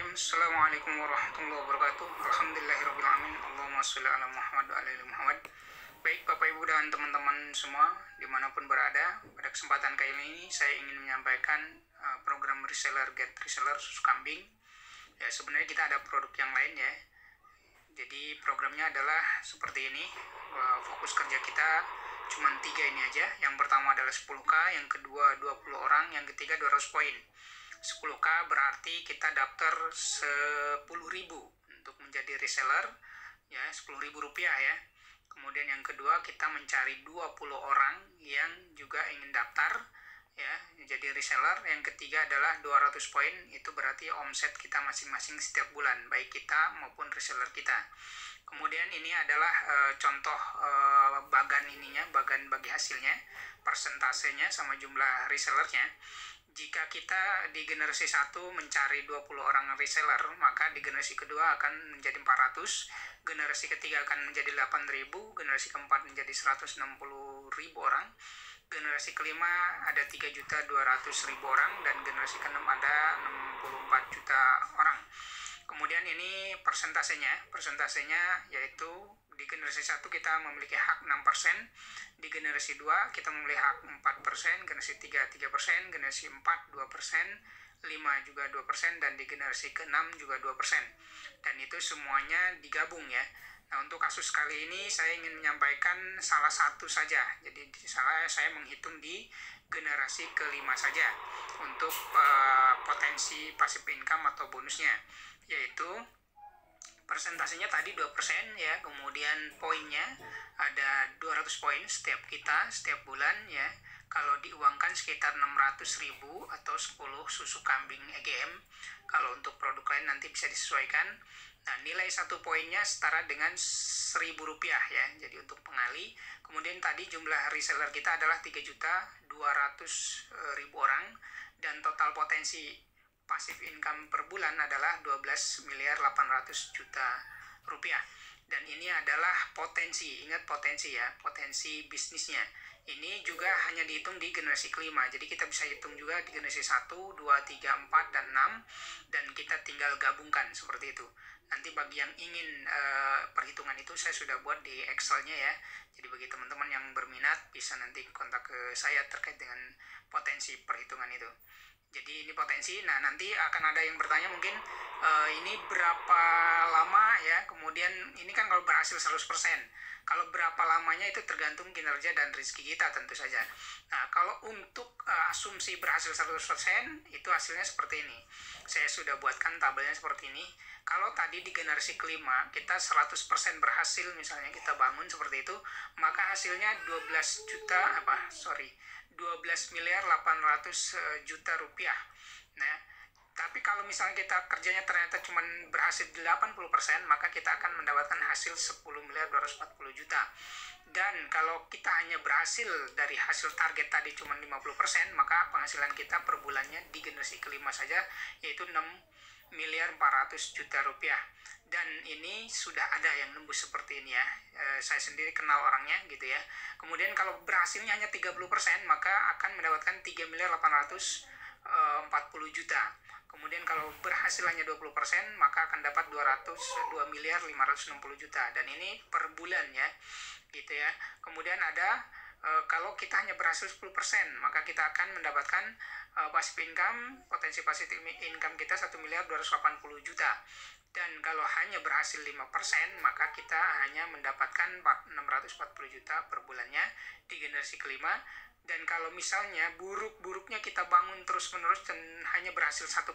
Assalamualaikum warahmatullahi wabarakatuh. Alhamdulillahirrahmanirrahim. Allahumma sholli ala Muhammad wa ala ali Muhammad. Baik Bapak Ibu dan teman-teman semua dimanapun berada, pada kesempatan kali ini saya ingin menyampaikan program reseller get reseller susu kambing. Ya, sebenarnya kita ada produk yang lain ya. Jadi programnya adalah seperti ini. Fokus kerja kita cuma 3 ini aja. Yang pertama adalah 10K, yang kedua 20 orang, yang ketiga 200 poin. 10K berarti kita daftar 10.000 untuk menjadi reseller ya, 10.000 rupiah ya. Kemudian yang kedua kita mencari 20 orang yang juga ingin daftar ya menjadi reseller. Yang ketiga adalah 200 poin, itu berarti omset kita masing-masing setiap bulan, baik kita maupun reseller kita. Kemudian ini adalah contoh bagan bagi hasilnya, persentasenya sama jumlah resellernya. Jika kita di generasi 1 mencari 20 orang reseller, maka di generasi kedua akan menjadi 400, generasi ketiga akan menjadi 8.000, generasi keempat menjadi 160.000 orang, generasi kelima ada 3.200.000 orang, dan generasi keenam ada 64 juta orang. Kemudian ini persentasenya yaitu di generasi 1 kita memiliki hak 6%, di generasi 2 kita memiliki hak 4%, generasi 3 3%, generasi 4 2%, 5 juga 2%, dan di generasi ke-6 juga 2%. Dan itu semuanya digabung ya. Nah, untuk kasus kali ini saya ingin menyampaikan salah satu saja. Jadi saya menghitung di generasi ke-5 saja untuk potensi passive income atau bonusnya, yaitu persentasenya tadi 2% ya, kemudian poinnya ada 200 poin setiap bulan ya. Kalau diuangkan sekitar 600.000 atau 10 susu kambing EGM. Kalau untuk produk lain nanti bisa disesuaikan. Nah, nilai satu poinnya setara dengan 1.000 rupiah ya. Jadi untuk pengali. Kemudian tadi jumlah reseller kita adalah 3.200.000 orang, dan total potensi passive income per bulan adalah 12.800.000.000 rupiah. Dan ini adalah potensi, ingat potensi ya, potensi bisnisnya. Ini juga hanya dihitung di generasi kelima, jadi kita bisa hitung juga di generasi 1, 2, 3, 4, dan 6, dan kita tinggal gabungkan seperti itu. Nanti bagi yang ingin perhitungan itu saya sudah buat di Excel-nya ya. Jadi bagi teman-teman yang berminat bisa nanti kontak ke saya terkait dengan potensi perhitungan itu. Jadi ini potensi. Nah, nanti akan ada yang bertanya mungkin ini berapa lama ya. Kemudian ini kan kalau berhasil 100%. Kalau berapa lamanya itu tergantung kinerja dan rezeki kita tentu saja. Nah, kalau untuk asumsi berhasil 100% itu hasilnya seperti ini. Saya sudah buatkan tabelnya seperti ini. Kalau tadi di generasi kelima kita 100% berhasil, misalnya kita bangun seperti itu, maka hasilnya 12.800.000.000 rupiah. Nah, tapi kalau misalnya kita kerjanya ternyata cuma berhasil 80%, maka kita akan mendapatkan hasil 10.240.000.000. Dan kalau kita hanya berhasil dari hasil target tadi cuma 50%, maka penghasilan kita per bulannya di generasi kelima saja yaitu 6.400.000.000 rupiah. Dan ini sudah ada yang nembus seperti ini ya. Saya sendiri kenal orangnya gitu ya. Kemudian kalau berhasilnya hanya 30%, maka akan mendapatkan 3.840.000.000. Kemudian kalau berhasil hanya 20%, maka akan dapat 2.560.000.000. Dan ini per bulan ya gitu ya. Kemudian ada kalau kita hanya berhasil 10%, maka kita akan mendapatkan passive income, potensi passive income kita 1.280.000.000. Dan kalau hanya berhasil 5%, maka kita hanya mendapatkan 640.000.000 per bulannya di generasi kelima. Dan kalau misalnya buruk-buruknya kita bangun terus-menerus dan hanya berhasil 1%,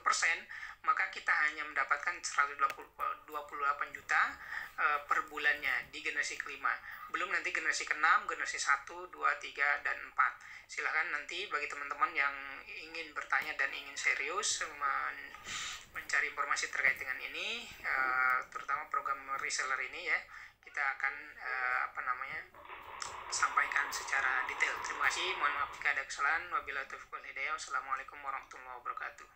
maka kita hanya mendapatkan 128 juta per bulannya di generasi kelima. Belum nanti generasi ke-6, generasi 1, 2, 3, dan 4. Silahkan nanti bagi teman-teman yang ingin bertanya dan ingin serius mencari informasi terkait dengan ini, terutama program reseller ini ya, kita akan sampaikan secara detail. Terima kasih, mohon maaf jika ada kesalahan. Wabillahi taufiq wal hidayah. Wassalamualaikum warahmatullahi wabarakatuh.